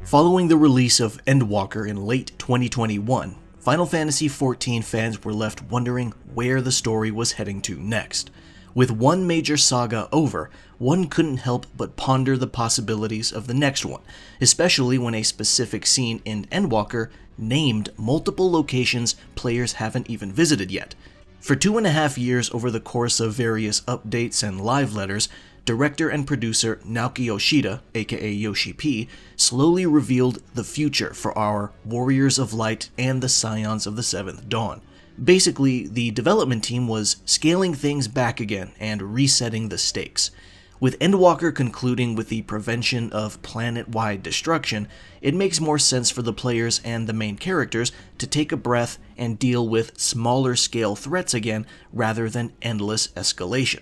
Following the release of Endwalker in late 2021, Final Fantasy XIV fans were left wondering where the story was heading to next. With one major saga over, one couldn't help but ponder the possibilities of the next one, especially when a specific scene in Endwalker named multiple locations players haven't even visited yet. For 2.5 years over the course of various updates and live letters, director and producer Naoki Yoshida, aka Yoshi-p, slowly revealed the future for our Warriors of Light and the Scions of the Seventh Dawn. Basically, the development team was scaling things back again and resetting the stakes. With Endwalker concluding with the prevention of planet-wide destruction, it makes more sense for the players and the main characters to take a breath and deal with smaller-scale threats again rather than endless escalation.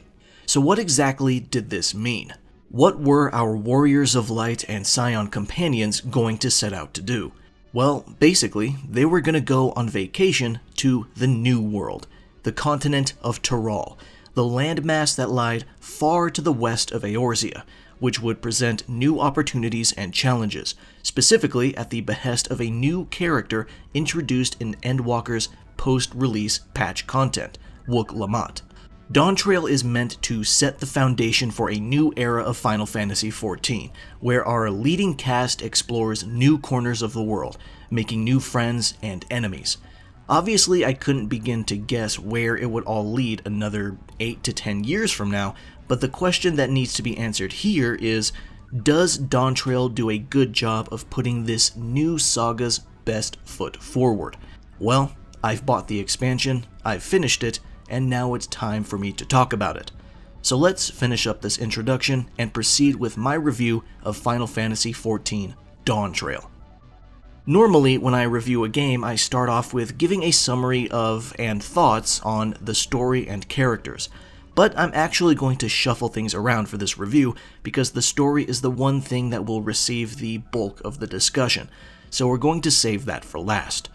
So what exactly did this mean? What were our Warriors of Light and Scion companions going to set out to do? Well, basically, they were going to go on vacation to the New World, the continent of Tural, the landmass that lied far to the west of Eorzea, which would present new opportunities and challenges, specifically at the behest of a new character introduced in Endwalker's post-release patch content, Wook-Lamont. Dawntrail is meant to set the foundation for a new era of Final Fantasy XIV, where our leading cast explores new corners of the world, making new friends and enemies. Obviously, I couldn't begin to guess where it would all lead another 8 to 10 years from now, but the question that needs to be answered here is, does Dawntrail do a good job of putting this new saga's best foot forward? Well, I've bought the expansion, I've finished it, and now it's time for me to talk about it. So let's finish up this introduction and proceed with my review of Final Fantasy XIV Dawntrail. Normally, when I review a game, I start off with giving a summary of and thoughts on the story and characters, but I'm actually going to shuffle things around for this review because the story is the one thing that will receive the bulk of the discussion, so we're going to save that for last.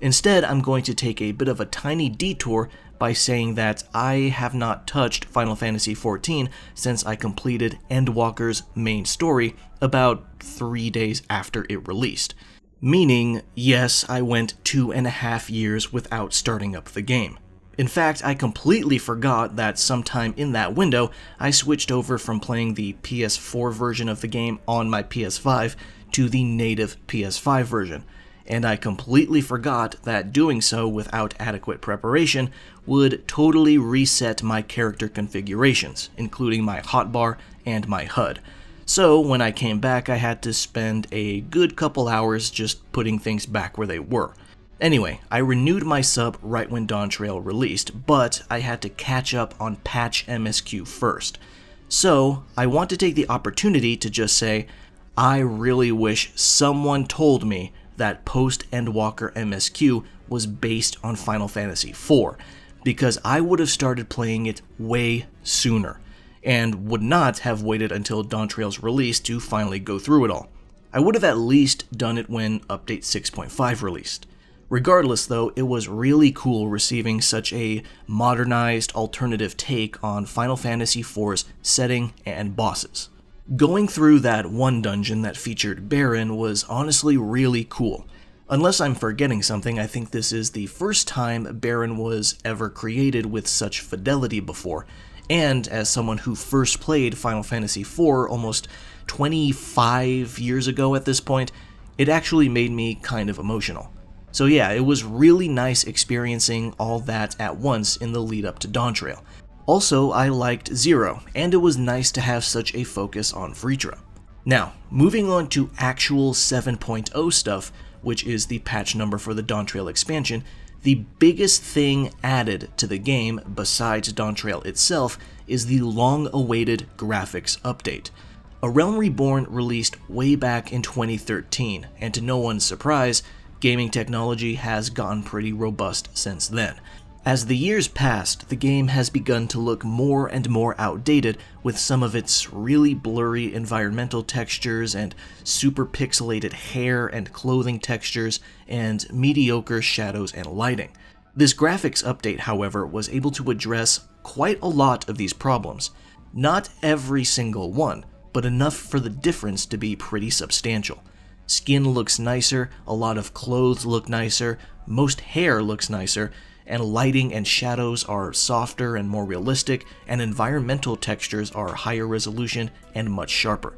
Instead, I'm going to take a bit of a tiny detour by saying that I have not touched Final Fantasy XIV since I completed Endwalker's main story about 3 days after it released. Meaning, yes, I went 2.5 years without starting up the game. In fact, I completely forgot that sometime in that window, I switched over from playing the PS4 version of the game on my PS5 to the native PS5 version. And I completely forgot that doing so without adequate preparation would totally reset my character configurations, including my hotbar and my HUD. So when I came back, I had to spend a good couple hours just putting things back where they were. Anyway, I renewed my sub right when Dawntrail released, but I had to catch up on patch MSQ first. So I want to take the opportunity to just say, I really wish someone told me that post-Endwalker MSQ was based on Final Fantasy IV, because I would have started playing it way sooner, and would not have waited until Dawntrail's release to finally go through it all. I would have at least done it when Update 6.5 released. Regardless though, it was really cool receiving such a modernized alternative take on Final Fantasy IV's setting and bosses. Going through that one dungeon that featured Baron was honestly really cool. Unless I'm forgetting something, I think this is the first time Baron was ever created with such fidelity before, and as someone who first played Final Fantasy IV almost 25 years ago at this point, it actually made me kind of emotional. So yeah, it was really nice experiencing all that at once in the lead up to Dawntrail. Also, I liked Zero, and it was nice to have such a focus on Vritra. Now, moving on to actual 7.0 stuff, which is the patch number for the Dawntrail expansion, the biggest thing added to the game, besides Dawntrail itself, is the long-awaited graphics update. A Realm Reborn released way back in 2013, and to no one's surprise, gaming technology has gotten pretty robust since then. As the years passed, the game has begun to look more and more outdated, with some of its really blurry environmental textures and super pixelated hair and clothing textures and mediocre shadows and lighting. This graphics update, however, was able to address quite a lot of these problems. Not every single one, but enough for the difference to be pretty substantial. Skin looks nicer, a lot of clothes look nicer, most hair looks nicer, and lighting and shadows are softer and more realistic, and environmental textures are higher resolution and much sharper.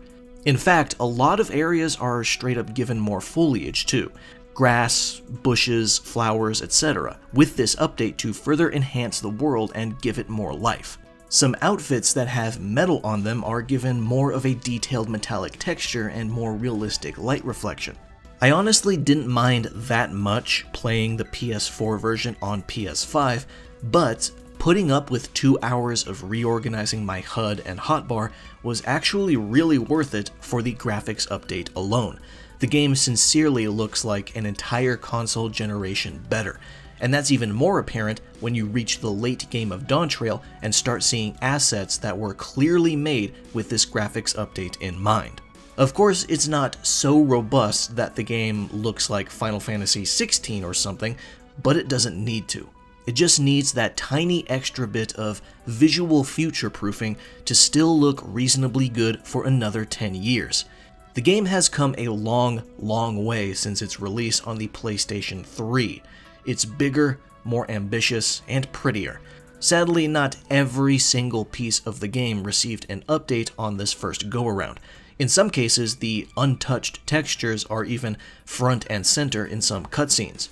In fact, a lot of areas are straight up given more foliage too. Grass, bushes, flowers, etc., with this update to further enhance the world and give it more life. Some outfits that have metal on them are given more of a detailed metallic texture and more realistic light reflection. I honestly didn't mind that much playing the PS4 version on PS5, but putting up with 2 hours of reorganizing my HUD and hotbar was actually really worth it for the graphics update alone. The game sincerely looks like an entire console generation better, and that's even more apparent when you reach the late game of Dawntrail and start seeing assets that were clearly made with this graphics update in mind. Of course, it's not so robust that the game looks like Final Fantasy XVI or something, but it doesn't need to. It just needs that tiny extra bit of visual future-proofing to still look reasonably good for another 10 years. The game has come a long, long way since its release on the PlayStation 3. It's bigger, more ambitious, and prettier. Sadly, not every single piece of the game received an update on this first go-around. In some cases, the untouched textures are even front and center in some cutscenes.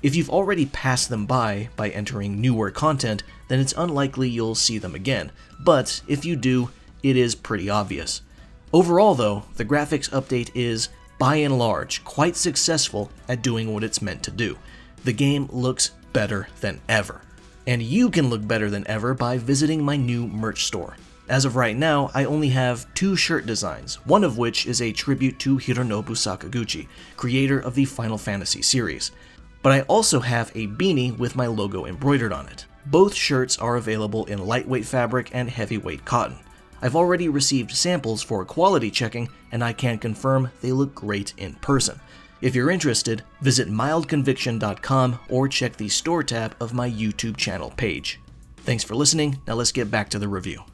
If you've already passed them by entering newer content, then it's unlikely you'll see them again, but if you do, it is pretty obvious. Overall though, the graphics update is, by and large, quite successful at doing what it's meant to do. The game looks better than ever. And you can look better than ever by visiting my new merch store. As of right now, I only have 2 shirt designs, one of which is a tribute to Hironobu Sakaguchi, creator of the Final Fantasy series. But I also have a beanie with my logo embroidered on it. Both shirts are available in lightweight fabric and heavyweight cotton. I've already received samples for quality checking, and I can confirm they look great in person. If you're interested, visit mildconviction.com or check the store tab of my YouTube channel page. Thanks for listening, now let's get back to the review.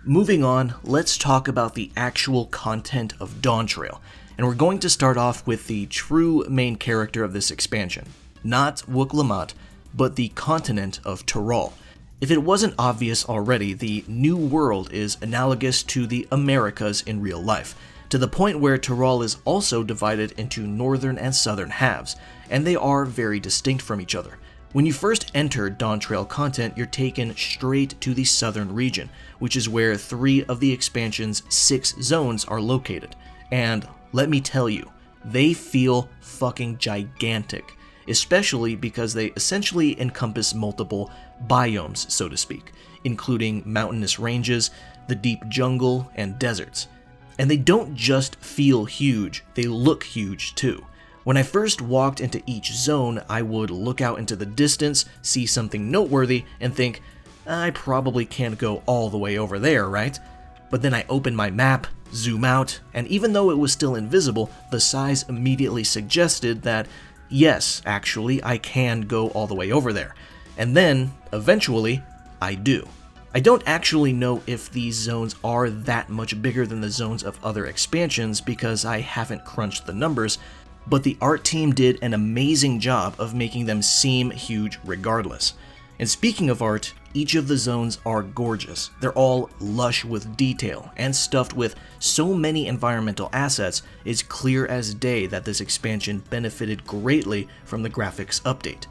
Moving on, let's talk about the actual content of Dawntrail, and we're going to start off with the true main character of this expansion. Not Wuk-Lamat, but the continent of Tural. If it wasn't obvious already, the New World is analogous to the Americas in real life, to the point where Tural is also divided into northern and southern halves, and they are very distinct from each other. When you first enter Dawntrail content, you're taken straight to the southern region, which is where 3 of the expansion's 6 zones are located. And let me tell you, they feel fucking gigantic, especially because they essentially encompass multiple biomes, so to speak, including mountainous ranges, the deep jungle, and deserts. And they don't just feel huge, they look huge too. When I first walked into each zone, I would look out into the distance, see something noteworthy, and think, I probably can't go all the way over there, right? But then I open my map, zoom out, and even though it was still invisible, the size immediately suggested that, yes, actually, I can go all the way over there. And then, eventually, I do. I don't actually know if these zones are that much bigger than the zones of other expansions because I haven't crunched the numbers, but the art team did an amazing job of making them seem huge regardless. And speaking of art, each of the zones are gorgeous. They're all lush with detail and stuffed with so many environmental assets, it's clear as day that this expansion benefited greatly from the graphics update.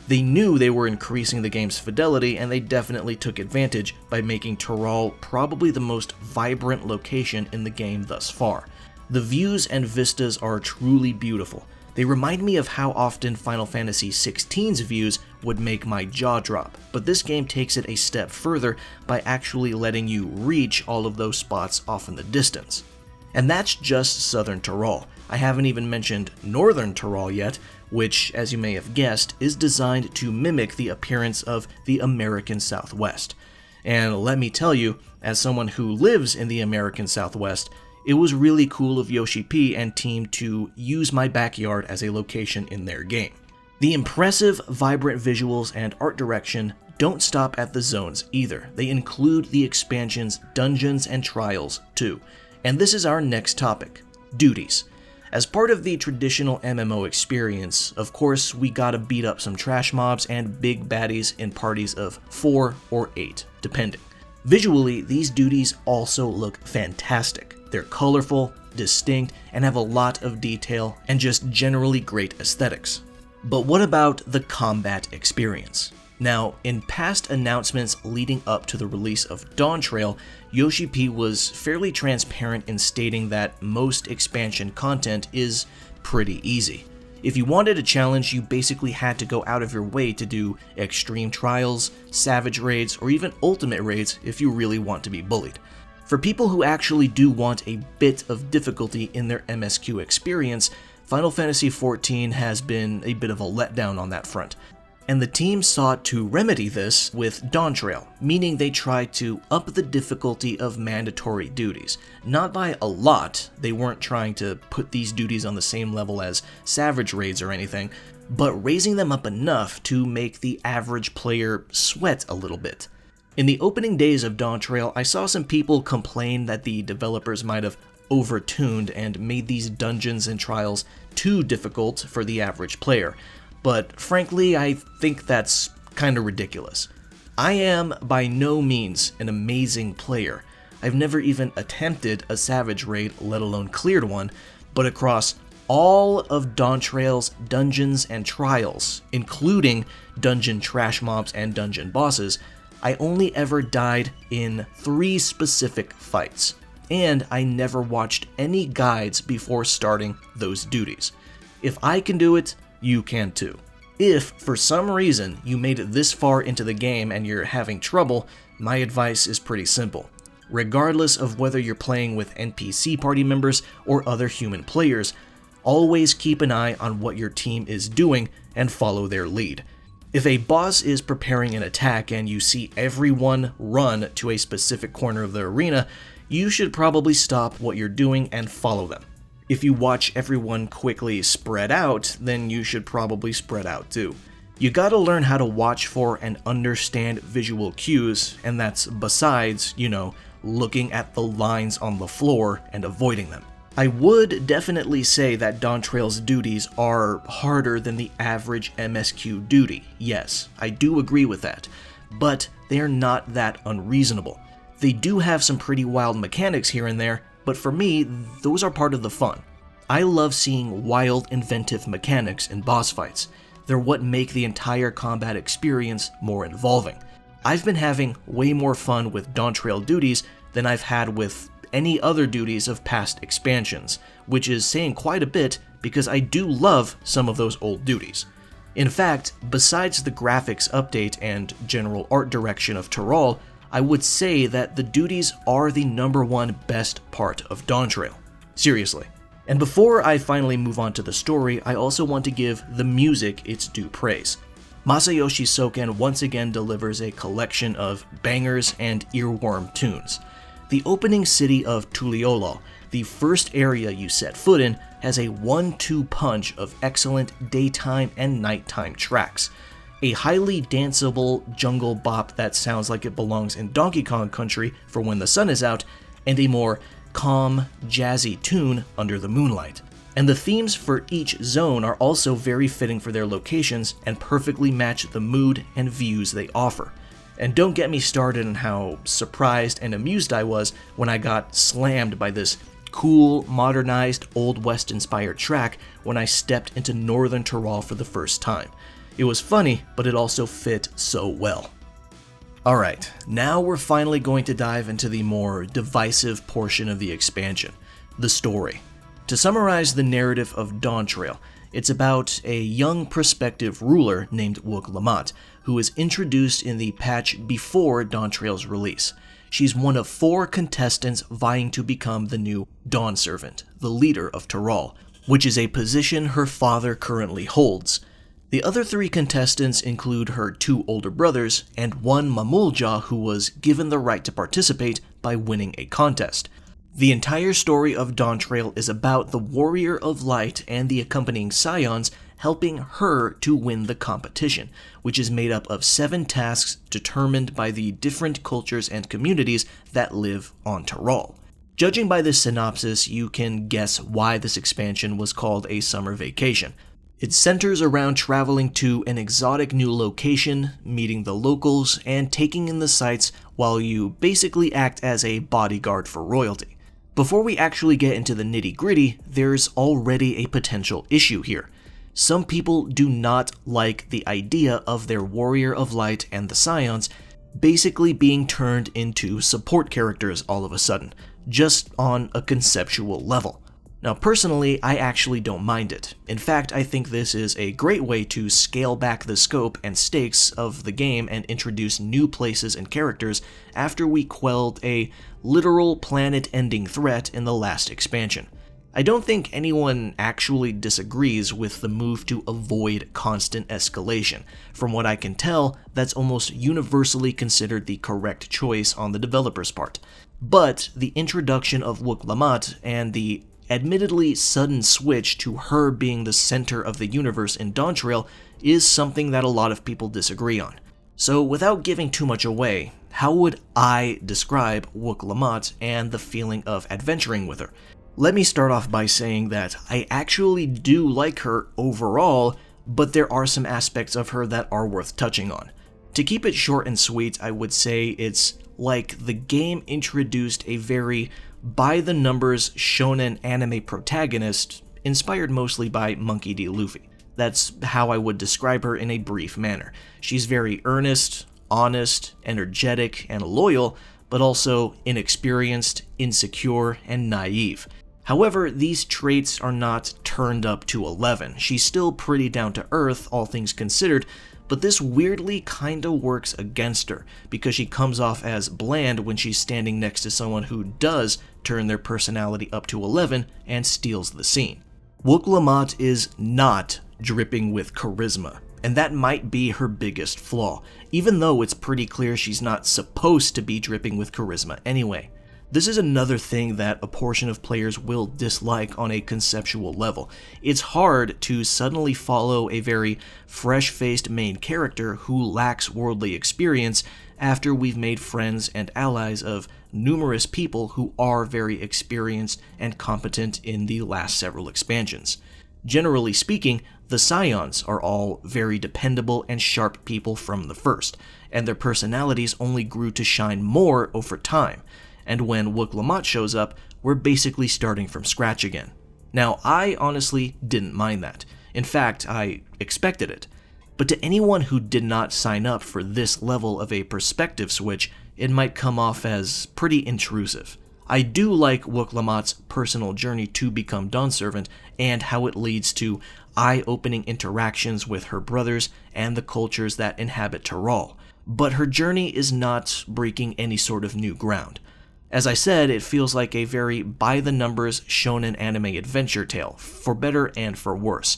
They knew they were increasing the game's fidelity, and they definitely took advantage by making Tural probably the most vibrant location in the game thus far. The views and vistas are truly beautiful. They remind me of how often Final Fantasy XVI's views would make my jaw drop, but this game takes it a step further by actually letting you reach all of those spots off in the distance. And that's just southern Tural. I haven't even mentioned northern Tural yet, which, as you may have guessed, is designed to mimic the appearance of the American Southwest. And let me tell you, as someone who lives in the American Southwest, it was really cool of yoshi-p and team to use my backyard as a location in their game. The impressive, vibrant visuals and art direction don't stop at the zones either. They include the expansion's dungeons and trials too. And this is our next topic, duties. As part of the traditional MMO experience, of course, we gotta beat up some trash mobs and big baddies in parties of 4 or 8, depending. Visually, these duties also look fantastic. They're colorful, distinct, and have a lot of detail and just generally great aesthetics. But what about the combat experience? Now, in past announcements leading up to the release of Dawntrail, yoshi-p was fairly transparent in stating that most expansion content is pretty easy. If you wanted a challenge, you basically had to go out of your way to do extreme trials, savage raids, or even ultimate raids if you really want to be bullied. For people who actually do want a bit of difficulty in their MSQ experience, Final Fantasy XIV has been a bit of a letdown on that front. And the team sought to remedy this with Dawntrail, meaning they tried to up the difficulty of mandatory duties. Not by a lot, they weren't trying to put these duties on the same level as savage raids or anything, but raising them up enough to make the average player sweat a little bit. In the opening days of Dawntrail, I saw some people complain that the developers might have overtuned and made these dungeons and trials too difficult for the average player. But frankly, I think that's kinda ridiculous. I am by no means an amazing player. I've never even attempted a savage raid, let alone cleared one, but across all of Dawntrail's dungeons and trials, including dungeon trash mobs and dungeon bosses, I only ever died in 3 specific fights, and I never watched any guides before starting those duties. If I can do it, you can too. If, for some reason, you made it this far into the game and you're having trouble, my advice is pretty simple. Regardless of whether you're playing with NPC party members or other human players, always keep an eye on what your team is doing and follow their lead. If a boss is preparing an attack and you see everyone run to a specific corner of the arena, you should probably stop what you're doing and follow them. If you watch everyone quickly spread out, then you should probably spread out too. You gotta learn how to watch for and understand visual cues, and that's besides, looking at the lines on the floor and avoiding them. I would definitely say that Dawntrail's duties are harder than the average MSQ duty. Yes, I do agree with that, but they're not that unreasonable. They do have some pretty wild mechanics here and there, but for me, those are part of the fun. I love seeing wild, inventive mechanics in boss fights. They're what make the entire combat experience more involving. I've been having way more fun with Dawntrail duties than I've had with any other duties of past expansions, which is saying quite a bit because I do love some of those old duties. In fact, besides the graphics update and general art direction of Tural, I would say that the duties are the #1 best part of Dawntrail. Seriously. And before I finally move on to the story, I also want to give the music its due praise. Masayoshi Soken once again delivers a collection of bangers and earworm tunes. The opening city of Tural, the first area you set foot in, has a 1-2 punch of excellent daytime and nighttime tracks. A highly danceable jungle bop that sounds like it belongs in Donkey Kong Country for when the sun is out, and a more calm, jazzy tune under the moonlight. And the themes for each zone are also very fitting for their locations and perfectly match the mood and views they offer. And don't get me started on how surprised and amused I was when I got slammed by this cool, modernized, Old West-inspired track when I stepped into Northern Tural for the first time. It was funny, but it also fit so well. Alright, now we're finally going to dive into the more divisive portion of the expansion, the story. To summarize the narrative of Dawntrail, it's about a young prospective ruler named Wook Lamont, who is introduced in the patch before Dawntrail's release. She's one of 4 contestants vying to become the new Dawn Servant, the leader of Tural, which is a position her father currently holds. The other 3 contestants include her 2 older brothers and 1 Mamulja who was given the right to participate by winning a contest. The entire story of Dawntrail is about the Warrior of Light and the accompanying Scions helping her to win the competition, which is made up of 7 tasks determined by the different cultures and communities that live on Tural. Judging by this synopsis, you can guess why this expansion was called a summer vacation. It centers around traveling to an exotic new location, meeting the locals, and taking in the sights while you basically act as a bodyguard for royalty. Before we actually get into the nitty-gritty, there's already a potential issue here. Some people do not like the idea of their Warrior of Light and the Scions basically being turned into support characters all of a sudden, just on a conceptual level. Now personally, I actually don't mind it. In fact, I think this is a great way to scale back the scope and stakes of the game and introduce new places and characters after we quelled a literal planet-ending threat in the last expansion. I don't think anyone actually disagrees with the move to avoid constant escalation. From what I can tell, that's almost universally considered the correct choice on the developer's part. But the introduction of Wook-Lamont and the admittedly sudden switch to her being the center of the universe in Dawntrail is something that a lot of people disagree on. So without giving too much away, how would I describe Wook-Lamont and the feeling of adventuring with her? Let me start off by saying that I actually do like her overall, but there are some aspects of her that are worth touching on. To keep it short and sweet, I would say it's like the game introduced a very by-the-numbers shonen anime protagonist, inspired mostly by Monkey D. Luffy. That's how I would describe her in a brief manner. She's very earnest, honest, energetic, and loyal, but also inexperienced, insecure, and naive. However, these traits are not turned up to 11. She's still pretty down to earth, all things considered, but this weirdly kinda works against her, because she comes off as bland when she's standing next to someone who does turn their personality up to 11 and steals the scene. Wook-Lamont is not dripping with charisma, and that might be her biggest flaw, even though it's pretty clear she's not supposed to be dripping with charisma anyway. This is another thing that a portion of players will dislike on a conceptual level. It's hard to suddenly follow a very fresh-faced main character who lacks worldly experience after we've made friends and allies of numerous people who are very experienced and competent in the last several expansions. Generally speaking, the Scions are all very dependable and sharp people from the first, and their personalities only grew to shine more over time. And when Wook-Lamont shows up, we're basically starting from scratch again. Now, I honestly didn't mind that. In fact, I expected it. But to anyone who did not sign up for this level of a perspective switch, it might come off as pretty intrusive. I do like Wook-Lamont's personal journey to become Dawnservant and how it leads to eye-opening interactions with her brothers and the cultures that inhabit Tural. But her journey is not breaking any sort of new ground. As I said, it feels like a very by-the-numbers shonen anime adventure tale, for better and for worse,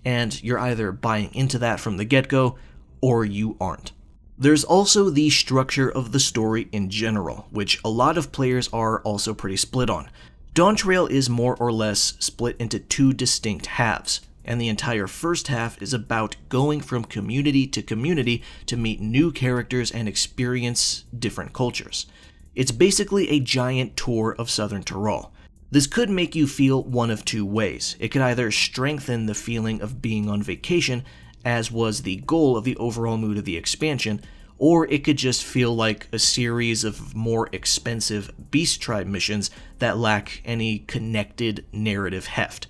and you're either buying into that from the get-go, or you aren't. There's also the structure of the story in general, which a lot of players are also pretty split on. Dawntrail is more or less split into two distinct halves, and the entire first half is about going from community to meet new characters and experience different cultures. It's basically a giant tour of southern Tural. This could make you feel one of two ways. It could either strengthen the feeling of being on vacation, as was the goal of the overall mood of the expansion, or it could just feel like a series of more expensive Beast Tribe missions that lack any connected narrative heft.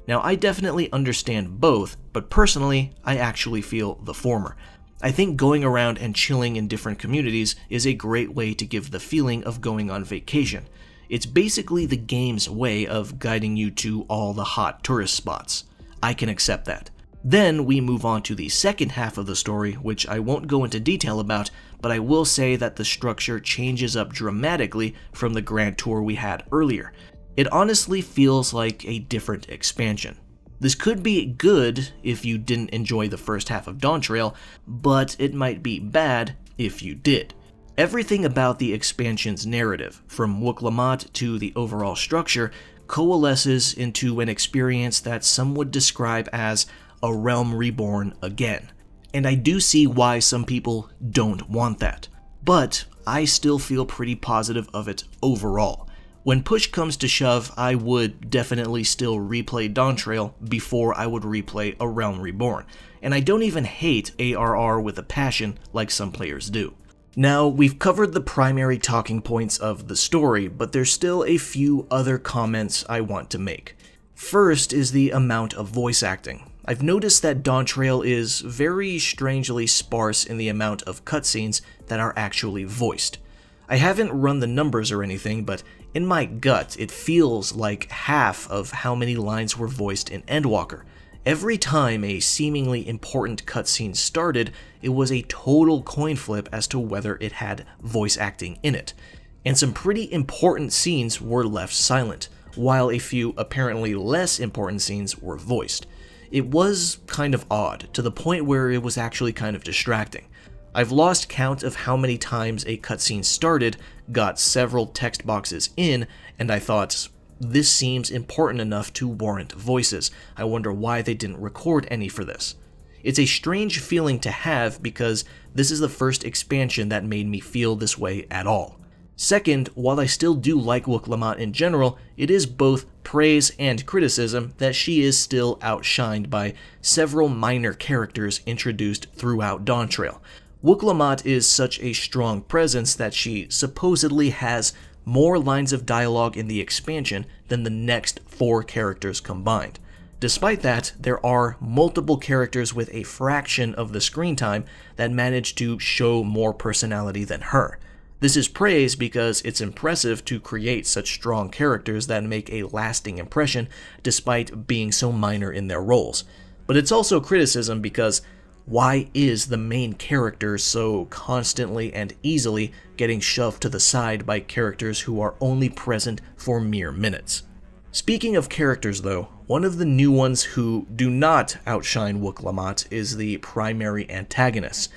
Now, I definitely understand both, but personally, I actually feel the former. I think going around and chilling in different communities is a great way to give the feeling of going on vacation. It's basically the game's way of guiding you to all the hot tourist spots. I can accept that. Then we move on to the second half of the story, which I won't go into detail about, but I will say that the structure changes up dramatically from the grand tour we had earlier. It honestly feels like a different expansion. This could be good if you didn't enjoy the first half of Dawntrail, but it might be bad if you did. Everything about the expansion's narrative, from Wook-Lamont to the overall structure, coalesces into an experience that some would describe as a realm reborn again. And I do see why some people don't want that. But I still feel pretty positive of it overall. When push comes to shove, I would definitely still replay Dawntrail before I would replay A Realm Reborn, and I don't even hate ARR with a passion like some players do. Now, we've covered the primary talking points of the story, but there's still a few other comments I want to make. First is the amount of voice acting. I've noticed that Dawntrail is very strangely sparse in the amount of cutscenes that are actually voiced. I haven't run the numbers or anything, but in my gut, it feels like half of how many lines were voiced in Endwalker. Every time a seemingly important cutscene started, it was a total coin flip as to whether it had voice acting in it. And some pretty important scenes were left silent, while a few apparently less important scenes were voiced. It was kind of odd, to the point where it was actually kind of distracting. I've lost count of how many times a cutscene started, got several text boxes in, and I thought, this seems important enough to warrant voices. I wonder why they didn't record any for this. It's a strange feeling to have because this is the first expansion that made me feel this way at all. Second, while I still do like Wook-Lamont in general, it is both praise and criticism that she is still outshined by several minor characters introduced throughout Dawntrail. Wook-Lamont is such a strong presence that she supposedly has more lines of dialogue in the expansion than the next 4 characters combined. Despite that, there are multiple characters with a fraction of the screen time that manage to show more personality than her. This is praise because it's impressive to create such strong characters that make a lasting impression despite being so minor in their roles. But it's also criticism because why is the main character so constantly and easily getting shoved to the side by characters who are only present for mere minutes? Speaking of characters though, one of the new ones who do not outshine Wook-Lamont is the primary antagonists.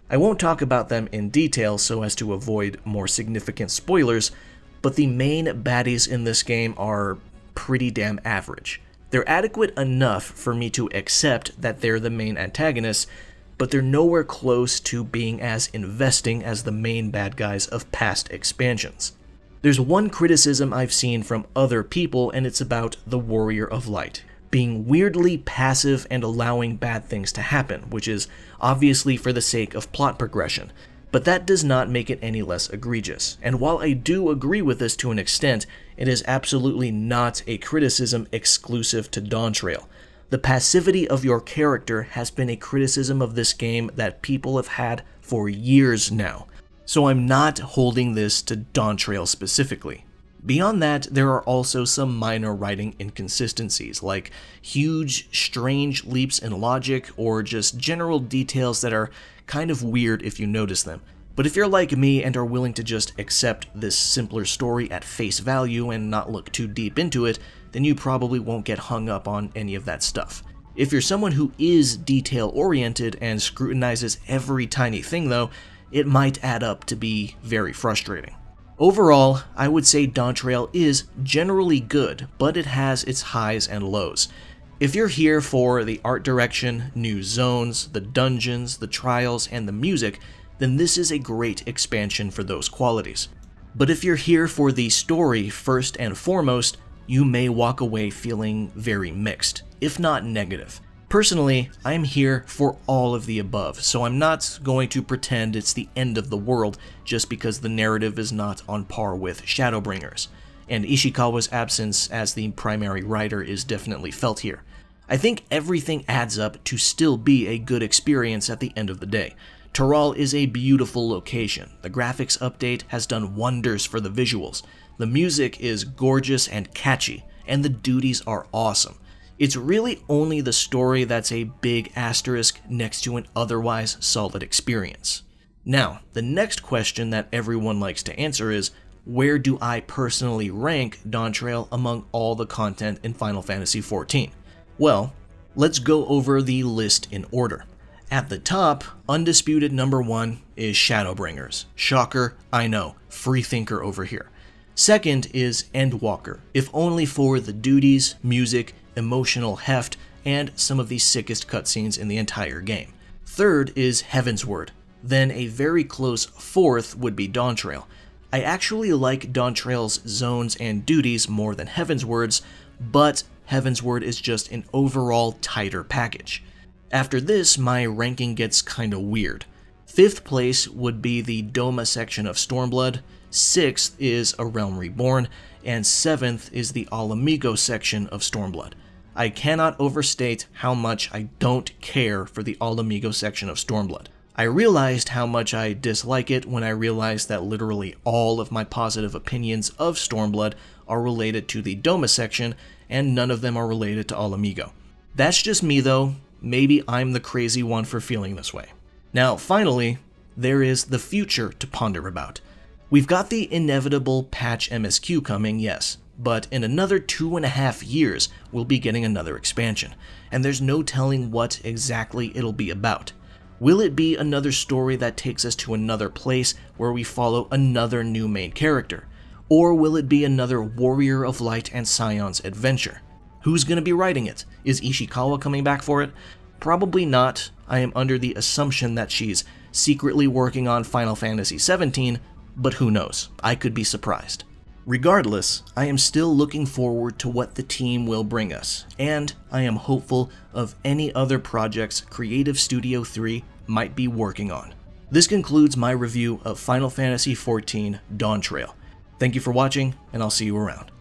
I won't talk about them in detail so as to avoid more significant spoilers, but the main baddies in this game are pretty damn average. They're adequate enough for me to accept that they're the main antagonists, but they're nowhere close to being as investing as the main bad guys of past expansions. There's one criticism I've seen from other people, and it's about the Warrior of Light being weirdly passive and allowing bad things to happen, which is obviously for the sake of plot progression, but that does not make it any less egregious. And while I do agree with this to an extent, it is absolutely not a criticism exclusive to Dawntrail. The passivity of your character has been a criticism of this game that people have had for years now, so I'm not holding this to Dawntrail specifically. Beyond that, there are also some minor writing inconsistencies, like huge, strange leaps in logic, or just general details that are kind of weird if you notice them. But if you're like me and are willing to just accept this simpler story at face value and not look too deep into it, then you probably won't get hung up on any of that stuff. If you're someone who is detail-oriented and scrutinizes every tiny thing though, it might add up to be very frustrating. Overall, I would say Dawntrail is generally good, but it has its highs and lows. If you're here for the art direction, new zones, the dungeons, the trials, and the music, then this is a great expansion for those qualities. But if you're here for the story first and foremost, you may walk away feeling very mixed, if not negative. Personally, I'm here for all of the above, so I'm not going to pretend it's the end of the world just because the narrative is not on par with Shadowbringers, and Ishikawa's absence as the primary writer is definitely felt here. I think everything adds up to still be a good experience at the end of the day. Tural is a beautiful location, the graphics update has done wonders for the visuals, the music is gorgeous and catchy, and the duties are awesome. It's really only the story that's a big asterisk next to an otherwise solid experience. Now, the next question that everyone likes to answer is, where do I personally rank Dawntrail among all the content in Final Fantasy XIV? Well, let's go over the list in order. At the top, undisputed number 1 is Shadowbringers. Shocker, I know, free thinker over here. Second is Endwalker, if only for the duties, music, emotional heft, and some of the sickest cutscenes in the entire game. Third is Heavensward. Then a very close fourth would be Dawntrail. I actually like Dawntrail's zones and duties more than Heavensward's, but Heavensward is just an overall tighter package. After this, my ranking gets kinda weird. 5th place would be the Doma section of Stormblood, 6th is A Realm Reborn, and 7th is the Alamigo section of Stormblood. I cannot overstate how much I don't care for the Alamigo section of Stormblood. I realized how much I dislike it when I realized that literally all of my positive opinions of Stormblood are related to the Doma section, and none of them are related to Alamigo. That's just me though, maybe I'm the crazy one for feeling this way. Now finally, there is the future to ponder about. We've got the inevitable patch MSQ coming, yes, but in another 2.5 years we'll be getting another expansion, and there's no telling what exactly it'll be about. Will it be another story that takes us to another place where we follow another new main character? Or will it be another Warrior of Light and Scions adventure? Who's gonna be writing it? Is Ishikawa coming back for it? Probably not. I am under the assumption that she's secretly working on Final Fantasy XVII, but who knows? I could be surprised. Regardless, I am still looking forward to what the team will bring us, and I am hopeful of any other projects Creative Studio 3 might be working on. This concludes my review of Final Fantasy XIV Dawntrail. Thank you for watching, and I'll see you around.